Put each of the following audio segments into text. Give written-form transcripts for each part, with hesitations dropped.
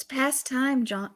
It's past time, John.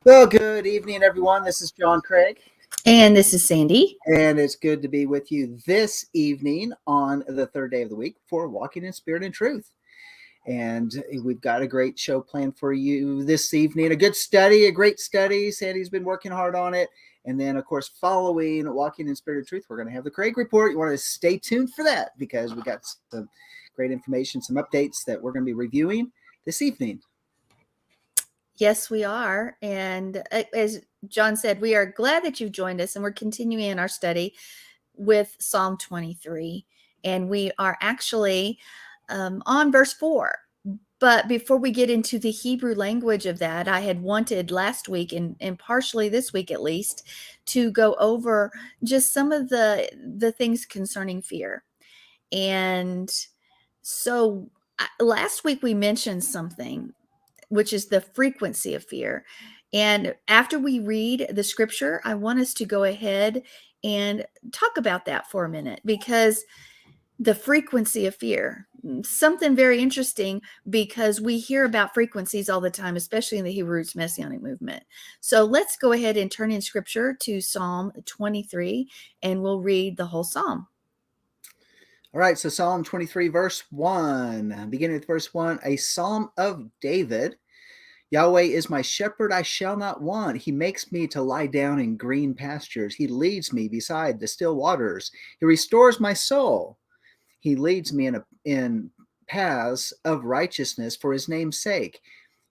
Well, good evening, everyone. This is John Craig, And this is Sandy. and it's good to be with you this evening on the third day of the week for Walking in Spirit and Truth. And we've got a great show planned for you this evening. A good study, a great study. Sandy's been working hard on it. And then, of course, following Walking in Spirit and Truth, we're going to have the Craig Report. You want to stay tuned for that because we got some great information, some updates that we're going to be reviewing this evening. Yes, we are. And as John said, we are glad that you've joined us, and we're continuing in our study with Psalm 23. And we are actually on verse 4. But before we get into the Hebrew language of that, I had wanted last week and partially this week at least to go over just some of the things concerning fear. And so last week we mentioned something, which is the frequency of fear. And after we read the scripture, I want us to go ahead and talk about that for a minute, because the frequency of fear, something very interesting, because we hear about frequencies all the time, especially in the Hebrew Roots Messianic movement. So let's go ahead and turn in scripture to Psalm 23, and we'll read the whole psalm. All right, so Psalm 23, verse 1, beginning with verse 1, a psalm of David. Yahweh is my shepherd, I shall not want. He makes me to lie down in green pastures. He leads me beside the still waters. He restores my soul. He leads me in paths of righteousness for his name's sake.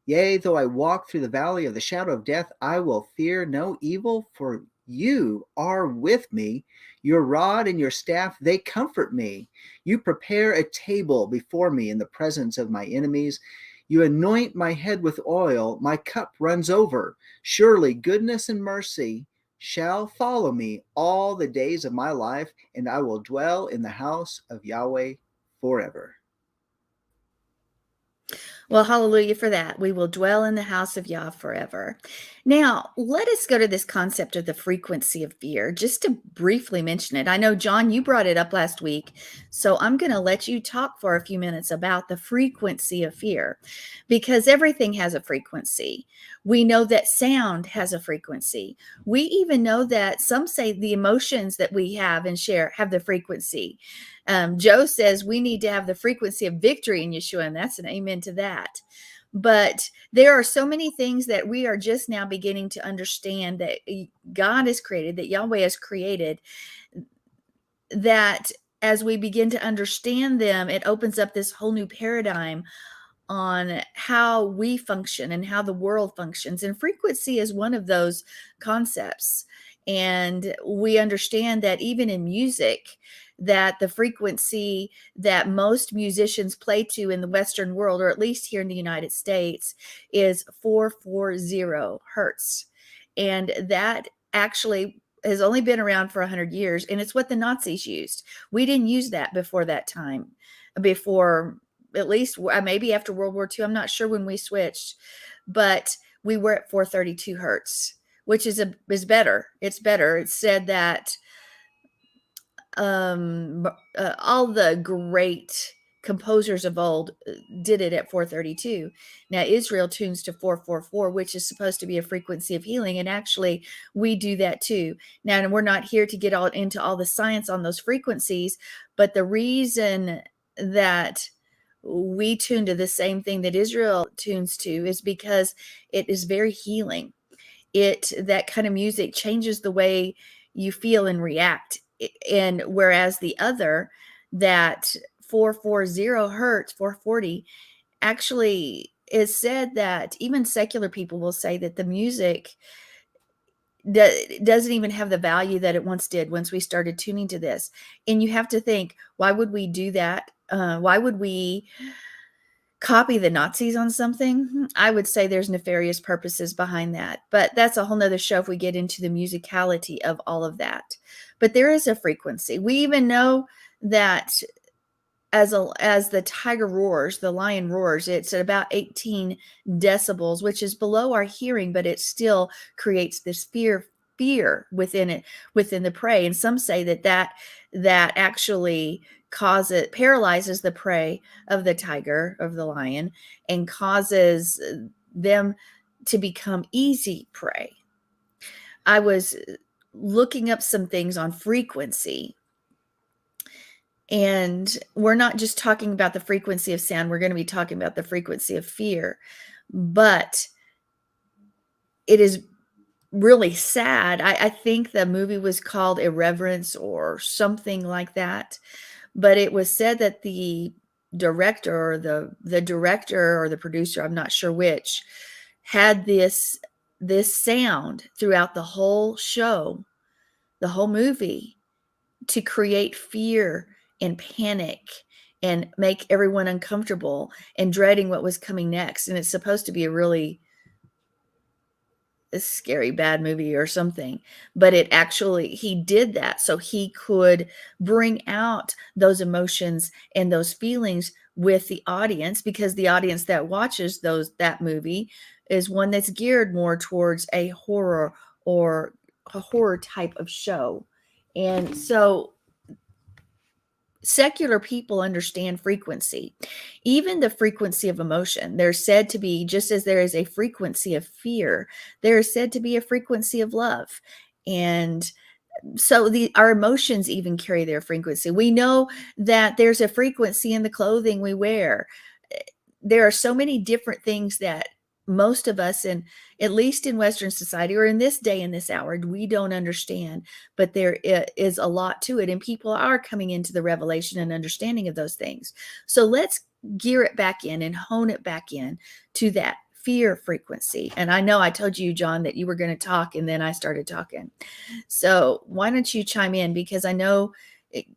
Yea, though I walk through the valley of the shadow of death, I will fear no evil, for you are with me. Your rod and your staff, they comfort me. You prepare a table before me in the presence of my enemies. You anoint my head with oil. My cup runs over. Surely goodness and mercy shall follow me all the days of my life, and I will dwell in the house of Yahweh forever. Well, hallelujah for that. We will dwell in the house of Yah forever. Now, let us go to this concept of the frequency of fear, just to briefly mention it. I know, John, you brought it up last week, so I'm going to let you talk for a few minutes about the frequency of fear, because everything has a frequency. We know that sound has a frequency. We even know that some say the emotions that we have and share have the frequency. Joe says we need to have the frequency of victory in Yeshua, and that's an amen to that. But there are so many things that we are just now beginning to understand that God has created, that Yahweh has created, that as we begin to understand them, it opens up this whole new paradigm on how we function and how the world functions. And frequency is one of those concepts. And we understand that even in music, that the frequency that most musicians play to in the Western world, or at least here in the United States, is 440 hertz. And that actually has only been around for 100 years, and it's what the Nazis used. We didn't use that before that time, before at least maybe after World War II. I'm not sure when we switched, but we were at 432 hertz, which is better. It's better. It's said that all the great composers of old did it at 432. Now Israel tunes to 444, which is supposed to be a frequency of healing, and actually we do that too. Now, and we're not here to get all into all the science on those frequencies, but the reason that we tune to the same thing that Israel tunes to is because it is very healing. That kind of music changes the way you feel and react. And whereas the other, that 440 hertz, 440, actually is said that even secular people will say that the music doesn't even have the value that it once did once we started tuning to this. And you have to think, why would we do that? Why would we copy the Nazis on something? I would say there's nefarious purposes behind that, but that's a whole nother show if we get into the musicality of all of that. But there is a frequency. We even know that as the tiger roars, the lion roars, it's at about 18 decibels, which is below our hearing, but it still creates this fear within it, within the prey. And some say that actually paralyzes the prey of the tiger, of the lion, and causes them to become easy prey. I was looking up some things on frequency, and we're not just talking about the frequency of sound, we're going to be talking about the frequency of fear. But it is really sad. I think the movie was called Irreverence or something like that. But it was said that the director or the director or the producer, I'm not sure which, had this sound throughout the whole show, the whole movie, to create fear and panic and make everyone uncomfortable and dreading what was coming next. And it's supposed to be a scary bad movie or something, but he did that so he could bring out those emotions and those feelings with the audience, because the audience that watches that movie is one that's geared more towards a horror or a horror type of show. And so secular people understand frequency, even the frequency of emotion. There's said to be, just as there is a frequency of fear, there is said to be a frequency of love. And so our emotions even carry their frequency. We know that there's a frequency in the clothing we wear. There are so many different things that most of us, in at least in Western society or in this day and this hour, we don't understand, but there is a lot to it, and people are coming into the revelation and understanding of those things. So let's gear it back in and hone it back in to that fear frequency. And I know I told you, John, that you were going to talk, and then I started talking. So why don't you chime in? Because I know,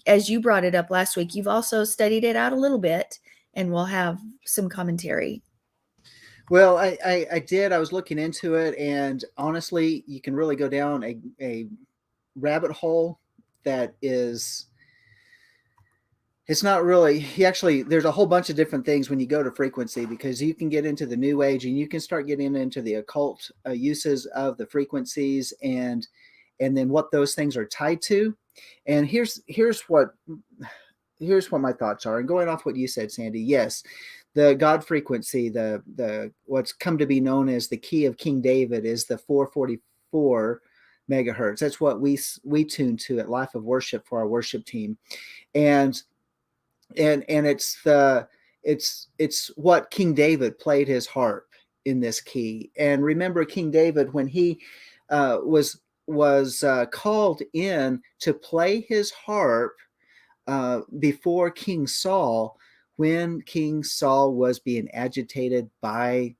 as you brought it up last week, you've also studied it out a little bit, and we'll have some commentary. Well, I did. I was looking into it, and honestly, you can really go down a rabbit hole that is. It's not really. There's a whole bunch of different things when you go to frequency, because you can get into the new age and you can start getting into the occult uses of the frequencies, and then what those things are tied to. And here's what my thoughts are. And going off what you said, Sandy, yes, the God frequency, the what's come to be known as the key of King David, is the 444 megahertz. That's what we tune to at Life of Worship for our worship team, and it's what King David played his harp in this key. And remember, King David, when he was called in to play his harp before King Saul, when King Saul was being agitated by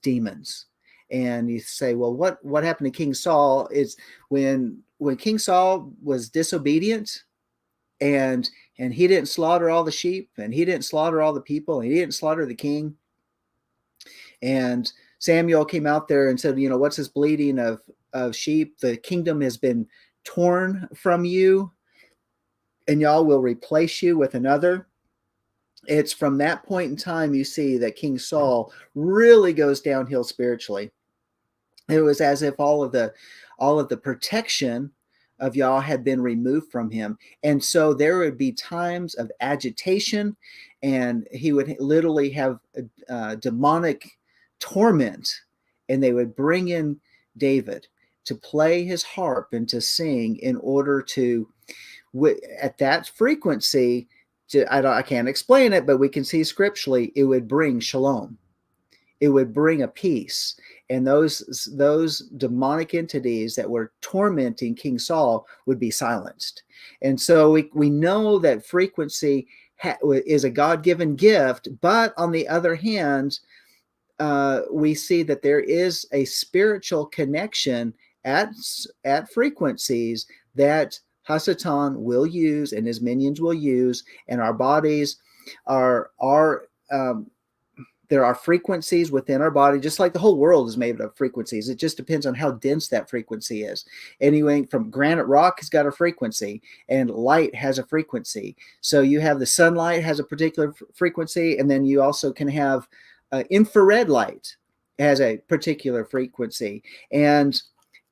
demons. And you say, well, what happened to King Saul? Is when King Saul was disobedient, and he didn't slaughter all the sheep, and he didn't slaughter all the people, and he didn't slaughter the king. And Samuel came out there and said, what's this bleating of sheep? The kingdom has been torn from you, and y'all will replace you with another. It's from that point in time you see that King Saul really goes downhill spiritually. It was as if all of the protection of Yah had been removed from him. And so there would be times of agitation, and he would literally have demonic torment, and they would bring in David to play his harp and to sing in order to, at that frequency, I can't explain it, but we can see scripturally, it would bring shalom. It would bring a peace. And those demonic entities that were tormenting King Saul would be silenced. And so we know that frequency is a God-given gift, but on the other hand, we see that there is a spiritual connection at frequencies that Hasatan will use and his minions will use, and our bodies are there are frequencies within our body, just like the whole world is made of frequencies. It just depends on how dense that frequency is. Anything from granite rock has got a frequency, and light has a frequency. So you have the sunlight has a particular frequency, and then you also can have infrared light has a particular frequency. And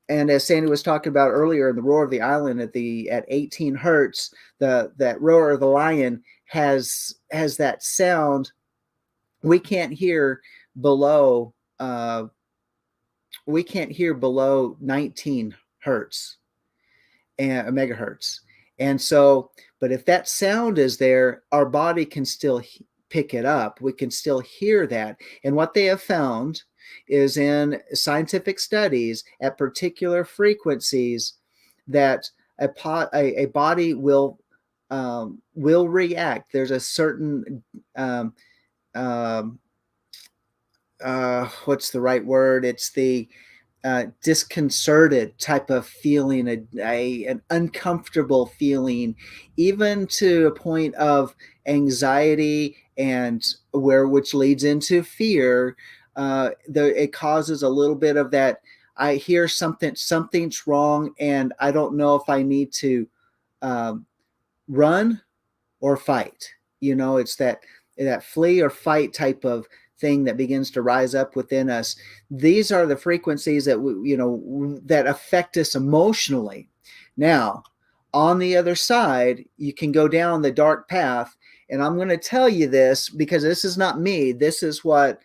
as Sandy was talking about earlier, in the roar of the island at 18 hertz, that roar of the lion has that sound we can't hear below we can't hear below 19 hertz and megahertz. And so, but if that sound is there, our body can still pick it up. We can still hear that. And what they have found is in scientific studies at particular frequencies that a body will react. There's a certain what's the right word? It's the disconcerted type of feeling, an uncomfortable feeling, even to a point of anxiety, and which leads into fear. It causes a little bit of that. I hear something's wrong, and I don't know if I need to run or fight. It's that flee or fight type of thing that begins to rise up within us. These are the frequencies that that affect us emotionally. Now, on the other side, you can go down the dark path, and I'm going to tell you this because this is not me. This is what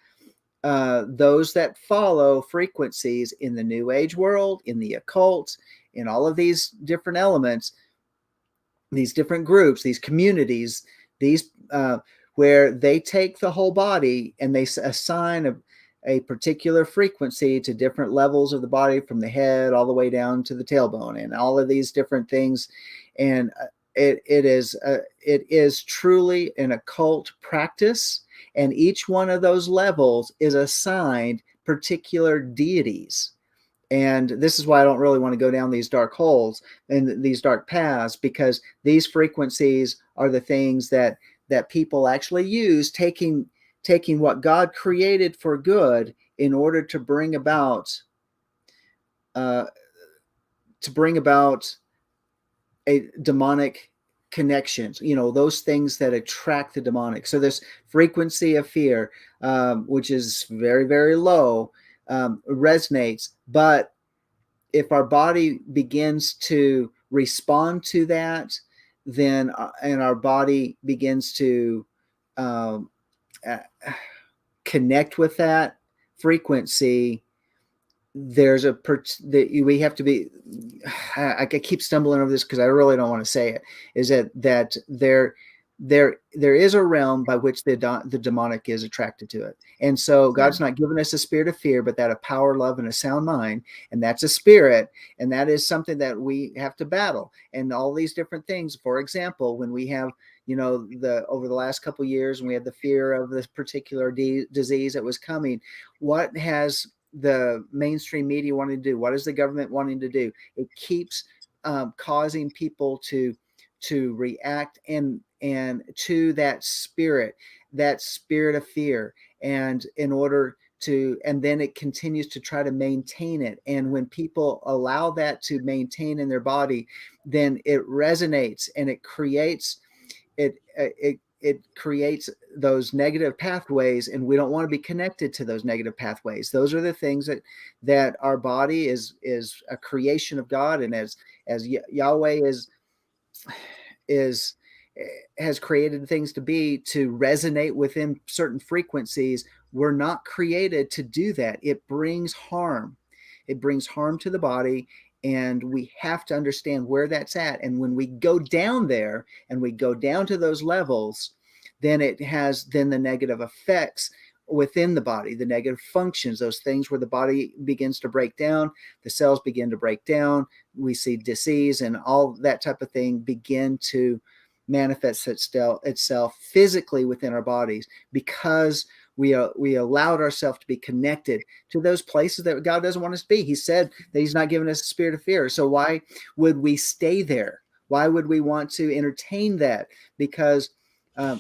those that follow frequencies in the New Age world, in the occult, in all of these different elements, these different groups, these communities, these where they take the whole body and they assign a particular frequency to different levels of the body, from the head all the way down to the tailbone, and all of these different things. And it is truly an occult practice, and each one of those levels is assigned particular deities. And this is why I don't really want to go down these dark holes and these dark paths, because these frequencies are the things that people actually use, taking what God created for good in order to bring about a demonic connections, those things that attract the demonic. So this frequency of fear, which is very, very low, resonates. But if our body begins to respond to that, then and our body begins to connect with that frequency, there's that we have to be. I keep stumbling over this because I really don't want to say it. Is that there is a realm by which the demonic is attracted to it. And so God's not given us a spirit of fear, but that of power, love, and a sound mind. And that's a spirit. And that is something that we have to battle. And all these different things. For example, when we have, over the last couple of years, when we had the fear of this particular disease that was coming, what has the mainstream media wanting to do? What is the government wanting to do? It keeps causing people to react and to that spirit of fear, and and then it continues to try to maintain it. And when people allow that to maintain in their body, then it resonates, and it creates those negative pathways, and we don't want to be connected to those negative pathways. Those are the things that our body is a creation of God, and as Yahweh has created things to resonate within certain frequencies. We're not created to do that. It brings harm. It brings harm to the body, and we have to understand where that's at. And when we go down there and we go down to those levels, then it has the negative effects within the body, the negative functions, those things where the body begins to break down, the cells begin to break down. We see disease and all that type of thing begin to manifests itself physically within our bodies because we allowed ourselves to be connected to those places that God doesn't want us to be. He said that He's not given us a spirit of fear. So why would we stay there? Why would we want to entertain that? Because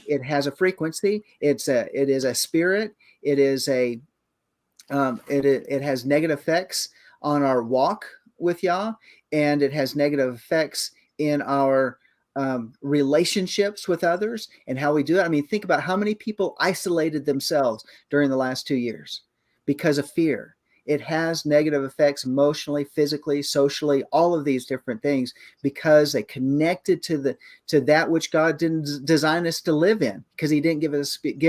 it has a frequency. It is a spirit. It is a it has negative effects on our walk with Yah, and it has negative effects in our relationships with others and how we do it. I mean, think about how many people isolated themselves during the last 2 years because of fear. It has negative effects emotionally, physically, socially, all of these different things because they connected to that which God didn't design us to live in, because He didn't give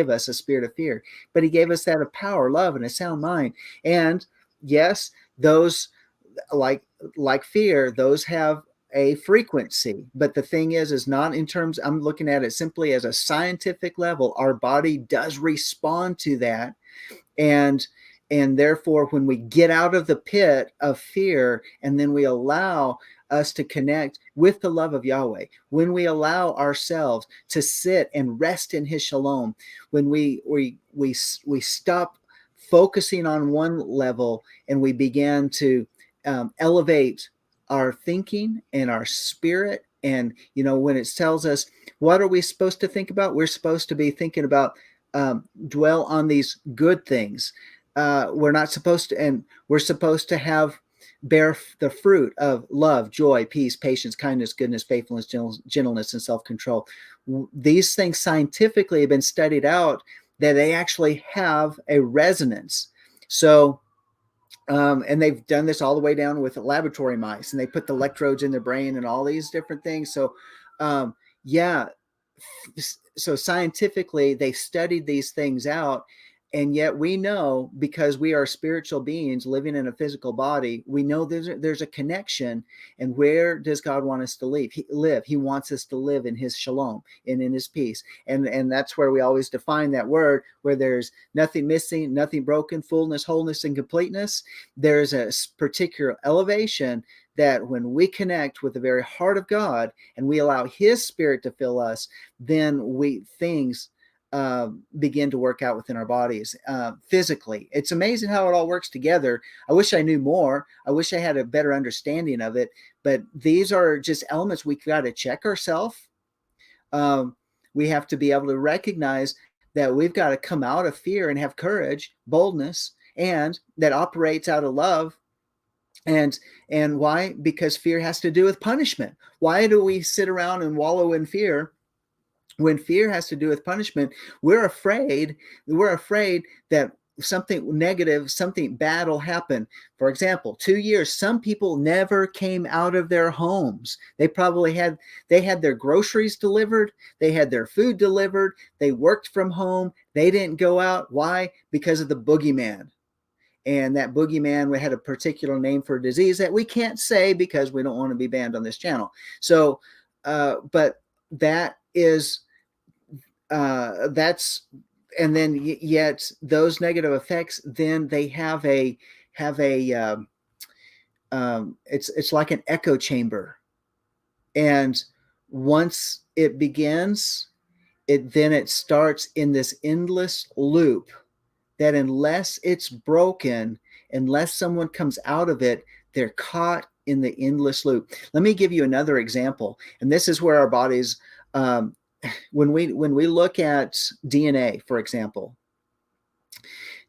us a spirit of fear, but He gave us that of power, love, and a sound mind. And yes, those like fear, those have a frequency. But the thing is not in terms, I'm looking at it simply as a scientific level. Our body does respond to that. And therefore, when we get out of the pit of fear and then we allow us to connect with the love of Yahweh, when we allow ourselves to sit and rest in His shalom, when we stop focusing on one level and we begin to elevate our thinking and our spirit. And when it tells us what are we supposed to think about, we're supposed to be thinking about dwell on these good things. We're not supposed to, and we're supposed to bear the fruit of love, joy, peace, patience, kindness, goodness, faithfulness, gentleness, and self-control. These things scientifically have been studied out that they actually have a resonance. So, and they've done this all the way down with laboratory mice, and they put the electrodes in their brain and all these different things. So, yeah, so scientifically they studied these things out, and yet we know, because we are spiritual beings living in a physical body, we know there's a connection. And where does God want us to live? He wants us to live in His shalom and in His peace. And that's where we always define that word, where there's nothing missing, nothing broken, fullness, wholeness, and completeness. There's a particular elevation that when we connect with the very heart of God and we allow His Spirit to fill us, then things begin to work out within our bodies physically. It's amazing how it all works together. I wish I knew more. I wish I had a better understanding of it. But these are just elements we got to check ourselves. We have to be able to recognize that we've got to come out of fear and have courage, boldness, and that operates out of love. And why? Because fear has to do with punishment. Why do we sit around and wallow in fear? When fear has to do with punishment, we're afraid that something negative, something bad will happen. For example, 2 years, some people never came out of their homes. They had their groceries delivered, they had their food delivered, they worked from home, they didn't go out. Why? Because of the boogeyman. And that boogeyman had a particular name for a disease that we can't say because we don't want to be banned on this channel. So, but that is that's, and then yet those negative effects, then they have a it's like an echo chamber. And once it begins, it starts in this endless loop that, unless it's broken, unless someone comes out of it, they're caught in the endless loop. Let me give you another example. And this is where our bodies, when we look at DNA, for example,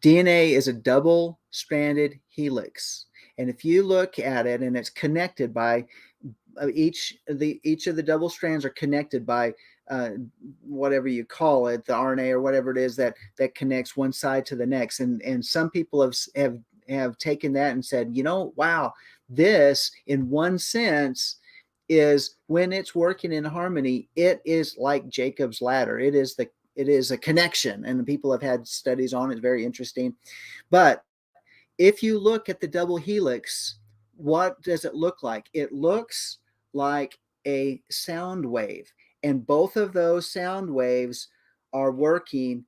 DNA is a double-stranded helix. And if you look at it, and it's connected by each of the double strands are connected by whatever you call it, the RNA or whatever it is that connects one side to the next. And some people have taken that and said, wow, this in one sense is, when it's working in harmony, it is like Jacob's ladder. It is a connection, and people have had studies on it. It's very interesting. But if you look at the double helix, what does it look like? It looks like a sound wave, and both of those sound waves are working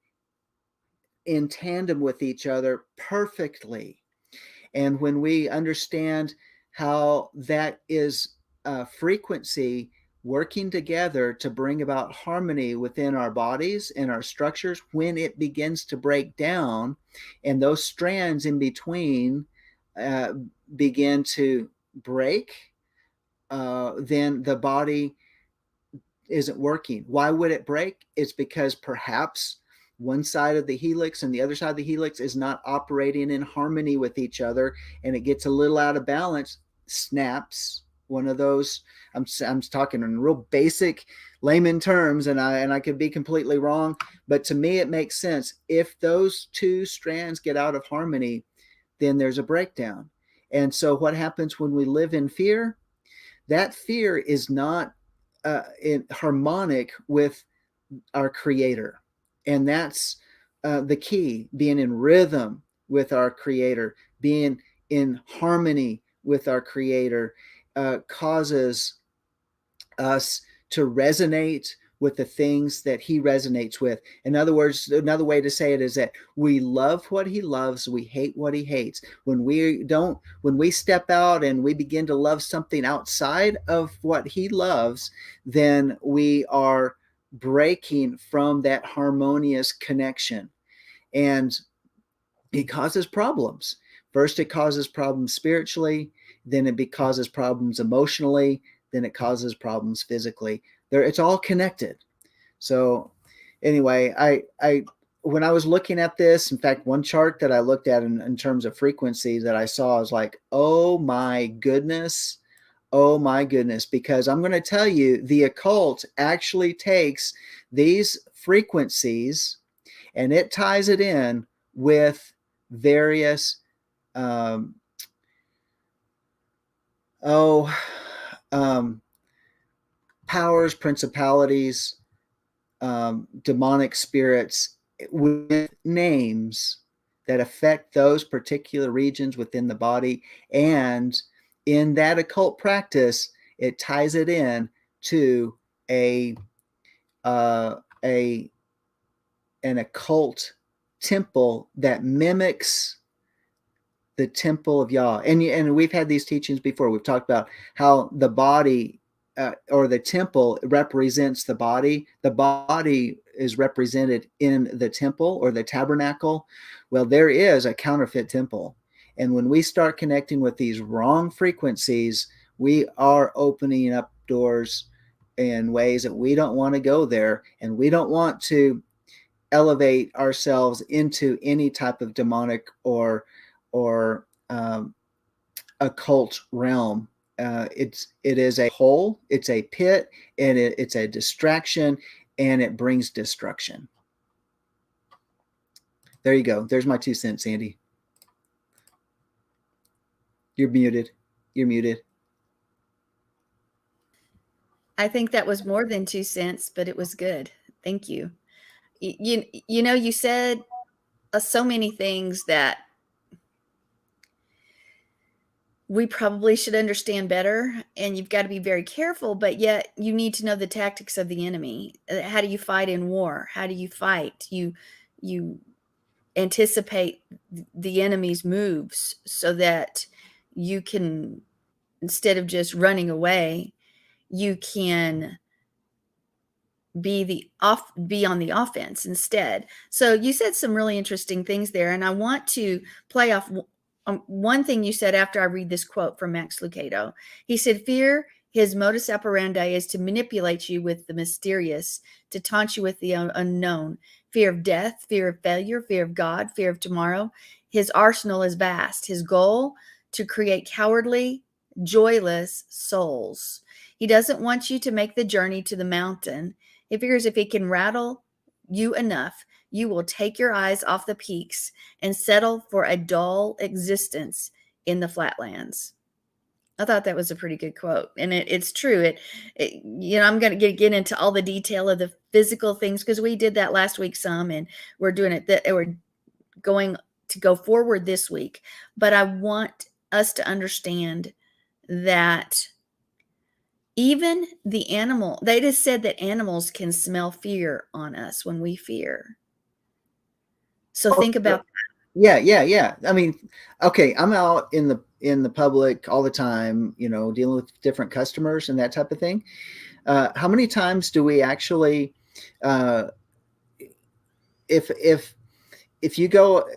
in tandem with each other perfectly. And when we understand how that is frequency, working together to bring about harmony within our bodies and our structures. When it begins to break down and those strands in between uh, begin to break, then the body isn't working. Why would it break? It's because perhaps one side of the helix and the other side of the helix is not operating in harmony with each other, and it gets a little out of balance, snaps. One of those, I'm talking in real basic layman terms, and I could be completely wrong, but to me it makes sense. If those two strands get out of harmony, then there's a breakdown. And so what happens when we live in fear? That fear is not harmonic with our creator. And that's the key, being in rhythm with our creator, being in harmony with our creator, causes us to resonate with the things that he resonates with. In other words, another way to say it is that we love what he loves, we hate what he hates. When we step out and we begin to love something outside of what he loves, then we are breaking from that harmonious connection. And it causes problems. First, it causes problems spiritually, then it causes problems emotionally, then it causes problems physically. It's all connected. So, anyway, I when I was looking at this, in fact, one chart that I looked at in terms of frequency that I saw was like, oh my goodness, because I'm going to tell you, the occult actually takes these frequencies and it ties it in with various um, oh um, powers, principalities, demonic spirits with names that affect those particular regions within the body. And in that occult practice, it ties it in to uh, a an occult temple that mimics the temple of Yah. And we've had these teachings before. We've talked about how the body or the temple represents the body. The body is represented in the temple or the tabernacle. Well, there is a counterfeit temple. And when we start connecting with these wrong frequencies, we are opening up doors in ways that we don't want to go there. And we don't want to elevate ourselves into any type of demonic or occult realm. It is a hole, it's a pit, and it's a distraction, and it brings destruction. There you go. There's my 2 cents, Sandy. You're muted. You're muted. I think that was more than 2 cents, but it was good. Thank you. You said so many things that we probably should understand better, and you've got to be very careful, but yet you need to know the tactics of the enemy. How do you fight in war? How do you fight? You anticipate the enemy's moves so that you can, instead of just running away, you can be on the offense instead. So you said some really interesting things there, and I want to play off one thing you said after I read this quote from Max Lucado. He said, fear, his modus operandi, is to manipulate you with the mysterious, to taunt you with the unknown. Fear of death, fear of failure, fear of God, fear of tomorrow. His arsenal is vast. His goal, to create cowardly, joyless souls. He doesn't want you to make the journey to the mountain. He figures if he can rattle you enough, you will take your eyes off the peaks and settle for a dull existence in the flatlands. I thought that was a pretty good quote, and it's true. I'm going to get into all the detail of the physical things because we did that last week some, and we're doing it. We're going to go forward this week, but I want us to understand that even the animal, they just said that animals can smell fear on us when we fear. So think about that. Yeah. I mean, okay, I'm out in the public all the time, dealing with different customers and that type of thing. How many times do we actually, uh, if you go,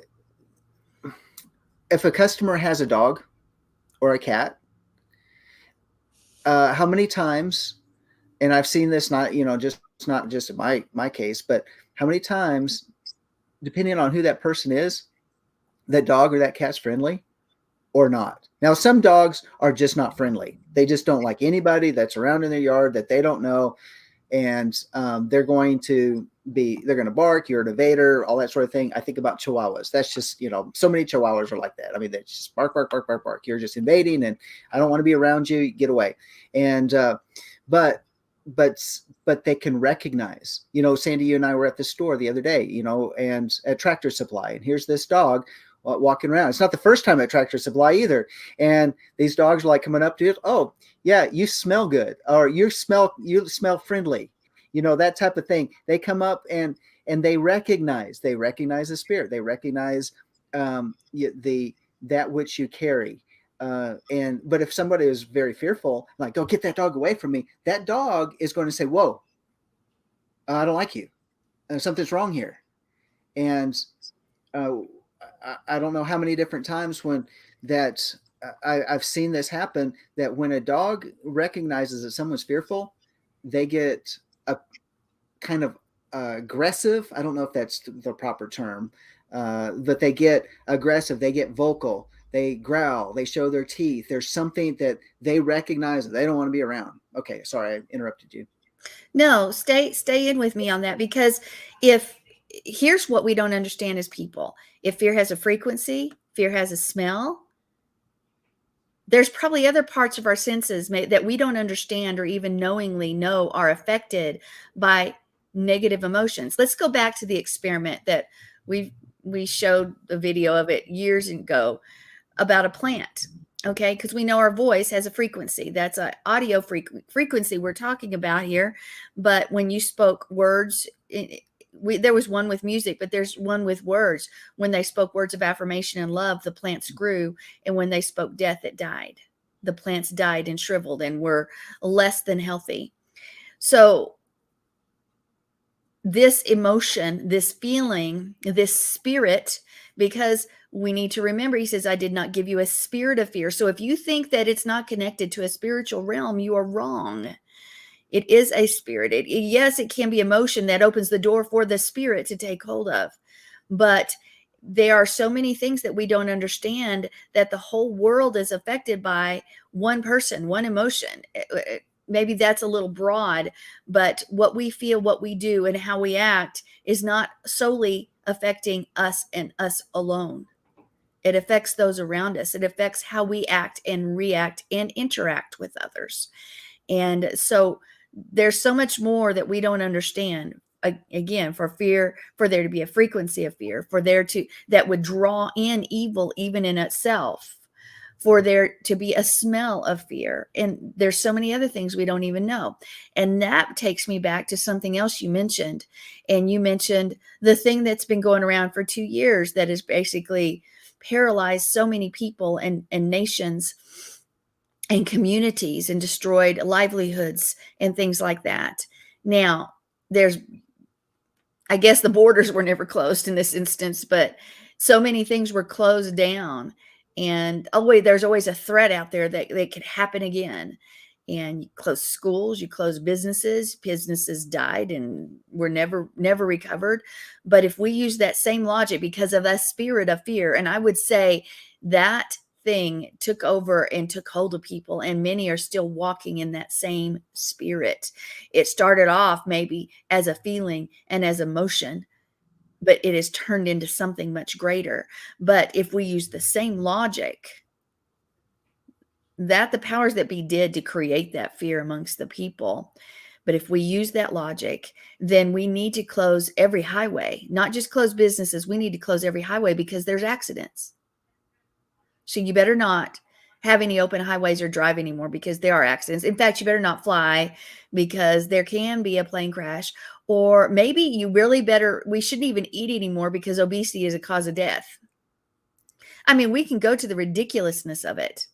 if a customer has a dog or a cat, how many times, and I've seen this, not, just not just in my case, but how many times, depending on who that person is, that dog or that cat's friendly or not. Now, some dogs are just not friendly. They just don't like anybody that's around in their yard that they don't know, and they're going to bark. You're an invader, all that sort of thing. I think about Chihuahuas. That's just, so many Chihuahuas are like that. I mean, they just bark, bark, bark, bark, bark. You're just invading, and I don't want to be around you. Get away. And but but but they can recognize. Sandy, you and I were at the store the other day, and at Tractor Supply, and here's this dog walking around. It's not the first time at Tractor Supply either. And these dogs are like coming up to it. Oh, yeah, you smell good, or you smell friendly, that type of thing. They come up and they recognize the spirit. They recognize that which you carry. But if somebody is very fearful, like, go get that dog away from me, that dog is going to say, whoa, I don't like you. Something's wrong here. And I don't know how many different times when that I've seen this happen, that when a dog recognizes that someone's fearful, they get a kind of aggressive. I don't know if that's the proper term, but they get aggressive. They get vocal. They growl. They show their teeth. There's something that they recognize that they don't want to be around. Okay, sorry, I interrupted you. No, stay in with me on that, because here's what we don't understand as people. If fear has a frequency, fear has a smell, there's probably other parts of our senses that we don't understand or even knowingly know are affected by negative emotions. Let's go back to the experiment that we showed a video of it years ago about a plant. Okay, because we know our voice has a frequency. That's an audio frequency we're talking about here. But when you spoke words, there was one with music, but there's one with words. When they spoke words of affirmation and love, the plants grew. And when they spoke death, it died. The plants died and shriveled and were less than healthy. So this emotion, this feeling, this spirit, because we need to remember, he says, I did not give you a spirit of fear. So if you think that it's not connected to a spiritual realm, you are wrong. It is a spirit. Yes, it can be emotion that opens the door for the spirit to take hold of. But there are so many things that we don't understand, that the whole world is affected by one person, one emotion. Maybe that's a little broad, but what we feel, what we do, and how we act is not solely affecting us and us alone. It affects those around us. It affects how we act and react and interact with others. And so there's so much more that we don't understand. Again, for fear, for there to be a frequency of fear, that would draw in evil even in itself, for there to be a smell of fear. And there's so many other things we don't even know. And that takes me back to something else you mentioned. And you mentioned the thing that's been going around for 2 years that has basically paralyzed so many people and nations and communities, and destroyed livelihoods and things like that. Now, I guess the borders were never closed in this instance, but so many things were closed down. And there's always a threat out there that could happen again. And you close schools, you close businesses died and were never recovered. But if we use that same logic, because of a spirit of fear, and I would say that thing took over and took hold of people, and many are still walking in that same spirit. It started off maybe as a feeling and as emotion, but it has turned into something much greater. But if we use the same logic, that the powers that be did to create that fear amongst the people. But if we use that logic, then we need to close every highway, not just close businesses. We need to close every highway, because there's accidents. So you better not have any open highways or drive anymore, because there are accidents. In fact, you better not fly, because there can be a plane crash. Or maybe we shouldn't even eat anymore, because obesity is a cause of death. I mean, we can go to the ridiculousness of it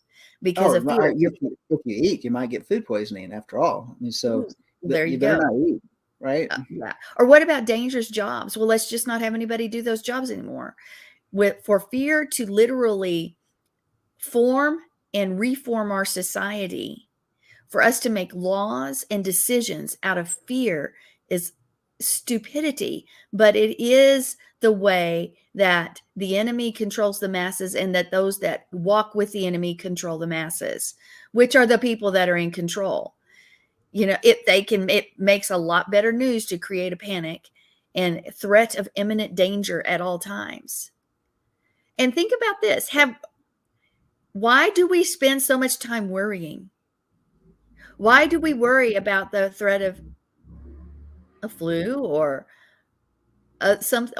because Oh, of fear. if you eat, you might get food poisoning after all. I mean, so There you You better go. not eat, right? Yeah. Or what about dangerous jobs? Well, let's just not have anybody do those jobs anymore. For fear to literally form and reform our society, for us to make laws and decisions out of fear is stupidity, but it is the way that the enemy controls the masses, and that those that walk with the enemy control the masses, which are the people that are in control. It makes a lot better news to create a panic and threat of imminent danger at all times. And think about this. Why do we spend so much time worrying? Why do we worry about the threat of a flu, or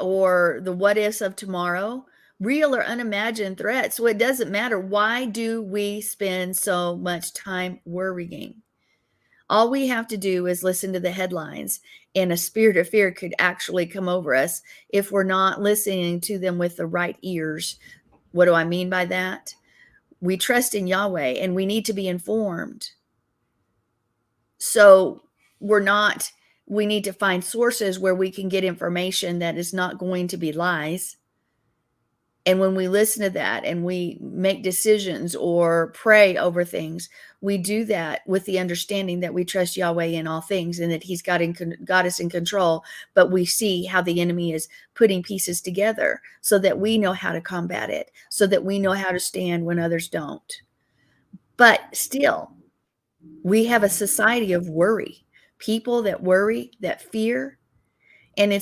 or the what ifs of tomorrow, real or unimagined threats? So it doesn't matter. Why do we spend so much time worrying? All we have to do is listen to the headlines, and a spirit of fear could actually come over us if we're not listening to them with the right ears. What do I mean by that? We trust in Yahweh, and we need to be informed. So we need to find sources where we can get information that is not going to be lies. And when we listen to that and we make decisions or pray over things, we do that with the understanding that we trust Yahweh in all things, and that He's got us in control. But we see how the enemy is putting pieces together so that we know how to combat it, so that we know how to stand when others don't. But still, we have a society of worry, people that worry, that fear, and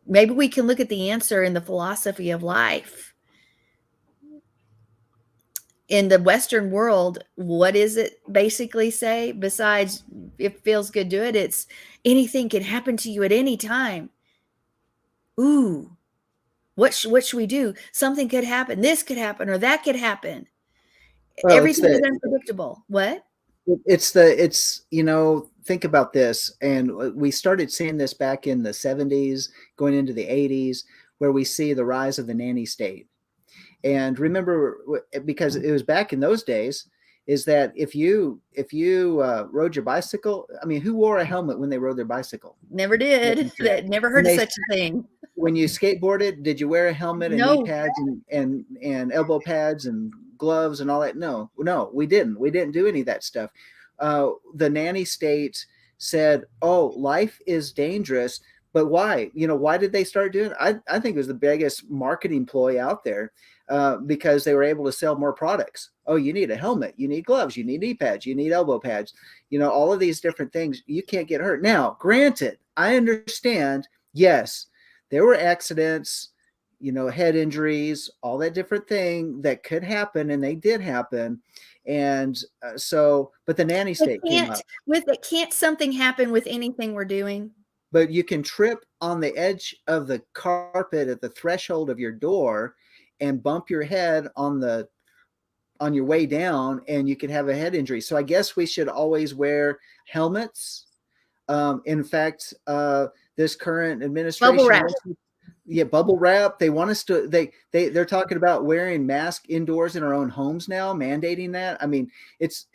maybe we can look at the answer in the philosophy of life. In the Western world, what is it basically say? Besides, it feels good, do it. It's anything can happen to you at any time. Ooh, what should we do? Something could happen. This could happen or that could happen. Well, Everything is unpredictable. What? think about this, and we started seeing this back in the 70s, going into the 80s, where we see the rise of the nanny state. And remember, because it was back in those days, is that if you rode your bicycle, I mean, who wore a helmet when they rode their bicycle? Never did. Never When heard of they such a thing. when you skateboarded, did you wear a helmet and knee No. pads and elbow pads and gloves and all that? No, we didn't. We didn't do any of that stuff. The nanny state said, "Oh, life is dangerous." But why? Why did they start doing it? I think it was the biggest marketing ploy out there, because they were able to sell more products. Oh, you need a helmet, you need gloves, you need knee pads, you need elbow pads, all of these different things. You can't get hurt. Now, granted, I understand, yes, there were accidents, head injuries, all that different thing that could happen, and they did happen. And but the nanny state came up. Can't something happen with anything we're doing? But you can trip on the edge of the carpet at the threshold of your door and bump your head on your way down, and you can have a head injury. So I guess we should always wear helmets. In fact, this current Bubble administration wrap. wants bubble wrap. They want us to. They're talking about wearing masks indoors in our own homes now, mandating that. I mean, it's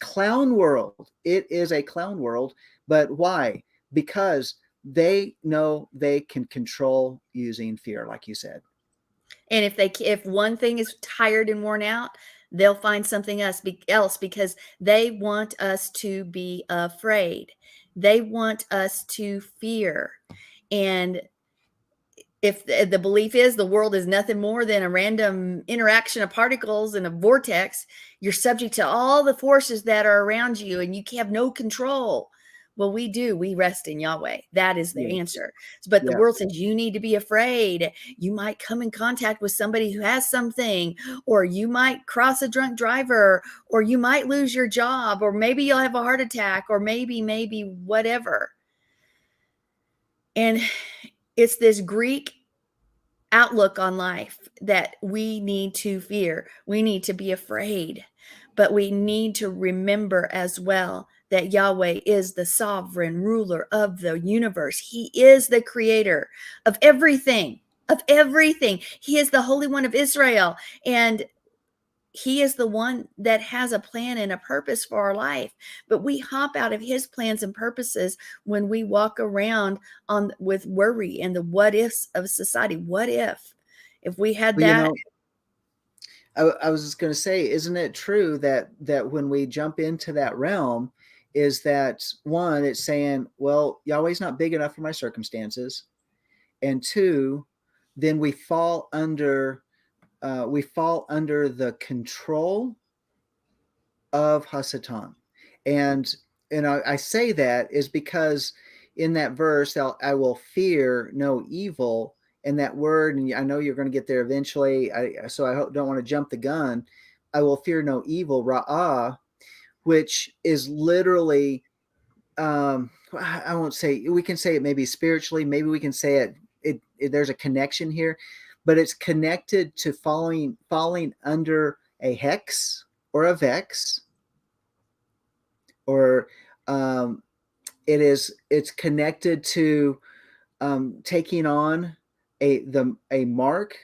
clown world. It is a clown world. But why? Because they know they can control using fear, like you said. And if one thing is tired and worn out, they'll find something else because they want us to be afraid. They want us to fear. And if the belief is the world is nothing more than a random interaction of particles in a vortex, you're subject to all the forces that are around you and you have no control. Well, we do. We rest in Yahweh. That is the answer. But the world says you need to be afraid. You might come in contact with somebody who has something, or you might cross a drunk driver, or you might lose your job, or maybe you'll have a heart attack, or maybe whatever. And it's this Greek outlook on life that we need to fear. We need to be afraid, but we need to remember as well that Yahweh is the sovereign ruler of the universe. He is the creator of everything, of everything. He is the Holy One of Israel. And he is the one that has a plan and a purpose for our life, but we hop out of his plans and purposes when we walk around on with worry and the what ifs of society. What if we had Well, you that? know, I was just going to say, isn't it true that when we jump into that realm, is that one, it's saying, well, Yahweh's not big enough for my circumstances, and two, then we fall under the control of Hasatan. And I say that is because in that verse, I will fear no evil. And that word, and I know you're going to get there eventually, so I don't want to jump the gun. I will fear no evil, ra'ah, which is literally, I won't say, we can say it maybe spiritually, maybe we can say there's a connection here, but it's connected to falling under a hex or a vex, or um, it's connected to taking on a mark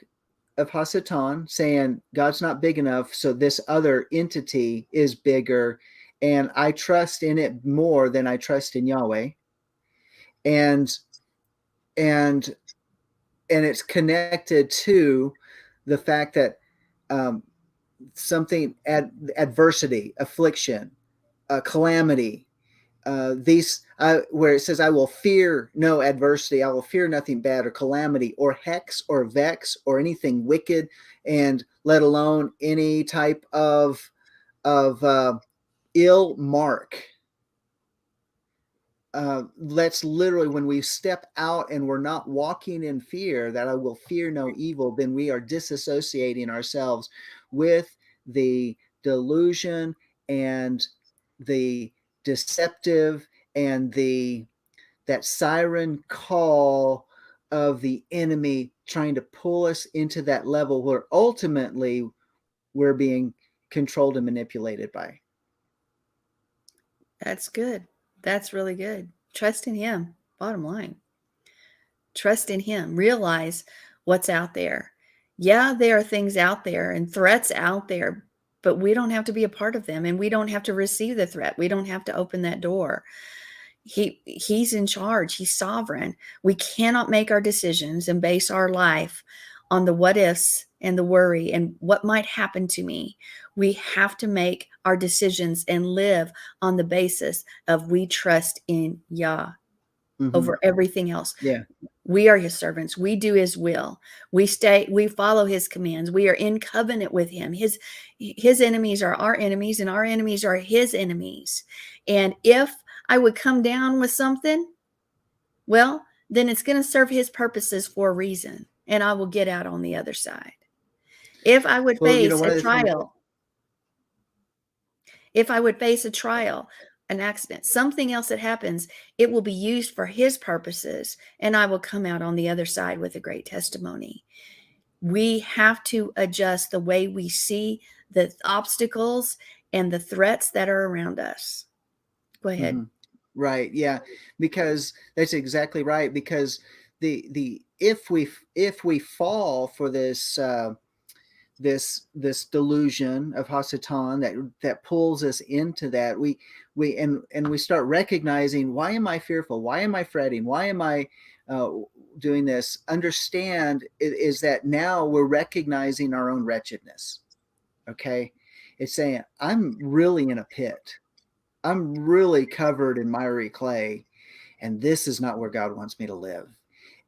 of Hasatan, saying God's not big enough, so this other entity is bigger, and I trust in it more than I trust in Yahweh, and and and it's connected to the fact that um, something adversity, affliction, calamity, these where it says, I will fear no adversity, I will fear nothing bad or calamity or hex or vex or anything wicked, and let alone any type of ill mark. That's literally when we step out and we're not walking in fear, that I will fear no evil, then we are disassociating ourselves with the delusion and the deceptive and that siren call of the enemy trying to pull us into that level where ultimately we're being controlled and manipulated by. That's good. That's really good. Trust in him. Bottom line. Trust in him. Realize what's out there. Yeah, there are things out there and threats out there, but we don't have to be a part of them, and we don't have to receive the threat. We don't have to open that door. He's in charge. He's sovereign. We cannot make our decisions and base our life on the what ifs and the worry and what might happen to me. We have to make our decisions and live on the basis of we trust in Yah Mm-hmm. over everything else. Yeah. We are his servants. We do his will. We follow his commands. We are in covenant with him. His enemies are our enemies, and our enemies are his enemies. And if I would come down with something, well, then it's going to serve his purposes for a reason, and I will get out on the other side. If I would Well, face one a of the things. trial, if I would face a trial, an accident, something else that happens, it will be used for his purposes, and I will come out on the other side with a great testimony. We have to adjust the way we see the obstacles and the threats that are around us. Go ahead. Mm-hmm. Right. Yeah. Because that's exactly right. Because the if we fall for this delusion of Hasatan that pulls us into that, we we start recognizing, why am I fearful? Why am I fretting? Why am I doing this? Understand is that now we're recognizing our own wretchedness. Okay. It's saying, I'm really in a pit. I'm really covered in miry clay, and this is not where God wants me to live.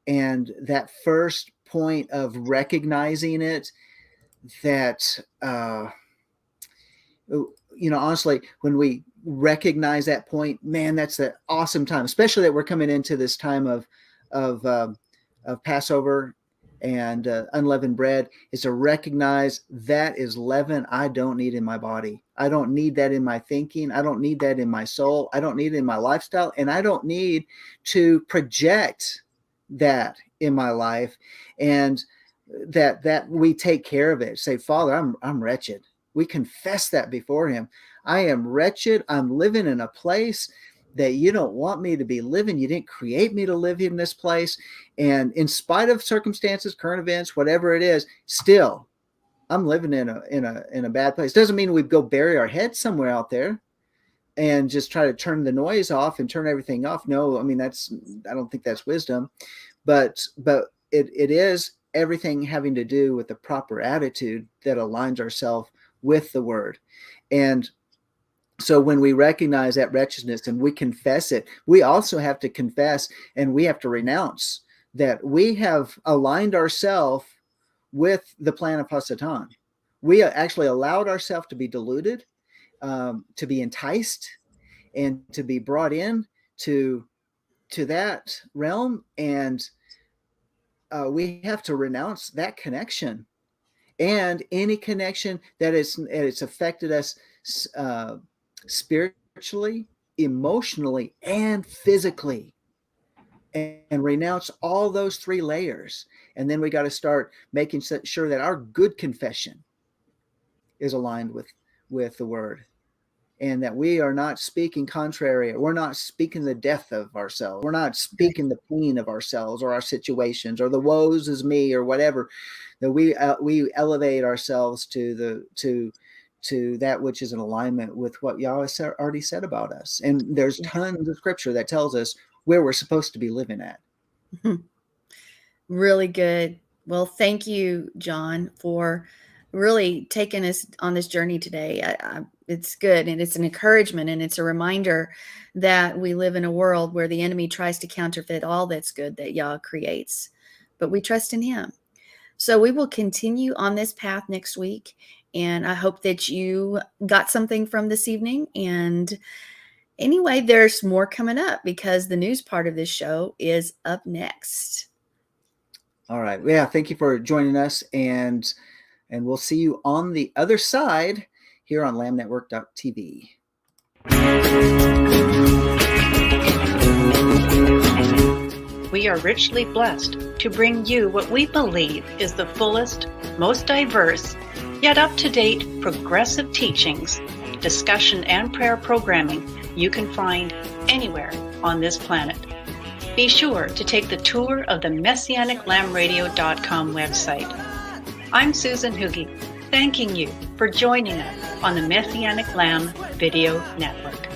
And that first point of recognizing it, that honestly, when we recognize that point, man, that's an awesome time, especially that we're coming into this time of of Passover and unleavened bread, is to recognize that is leaven I don't need in my body. I don't need that in my thinking. I don't need that in my soul. I don't need it in my lifestyle, and I don't need to project that in my life. And that we take care of it. Say, Father, I'm wretched. We confess that before him. I am wretched. I'm living in a place that you don't want me to be living. You didn't create me to live in this place. And in spite of circumstances, current events, whatever it is, still, I'm living in a bad place. Doesn't mean we go bury our heads somewhere out there and just try to turn the noise off and turn everything off. No, I mean, I don't think that's wisdom, but it is everything having to do with the proper attitude that aligns ourselves with the word. And so when we recognize that wretchedness and we confess it, we also have to confess and we have to renounce that we have aligned ourselves with the plan of Hasatan. We actually allowed ourselves to be deluded, to be enticed, and to be brought in to that realm. And we have to renounce that connection and any connection that it's affected us spiritually, emotionally, and physically, and renounce all those three layers. And then we got to start making sure that our good confession is aligned with the word, and that we are not speaking contrary. We're not speaking the death of ourselves. We're not speaking the pain of ourselves or our situations or the woes is me or whatever. That we elevate ourselves to that which is in alignment with what Yahweh already said about us. And there's tons of scripture that tells us where we're supposed to be living at. Really good. Well, thank you, John, for really taking us on this journey today. It's good, and it's an encouragement, and it's a reminder that we live in a world where the enemy tries to counterfeit all that's good that Yah creates, but we trust in him. So we will continue on this path next week, and I hope that you got something from this evening. And anyway, there's more coming up because the news part of this show is up next. All right. Yeah, thank you for joining us, and we'll see you on the other side here on lamnetwork.tv. We are richly blessed to bring you what we believe is the fullest, most diverse, yet up-to-date progressive teachings, discussion, and prayer programming you can find anywhere on this planet. Be sure to take the tour of the MessianicLambRadio.com website. I'm Susan Hoogie, thanking you for joining us on the Messianic Lamb Video Network.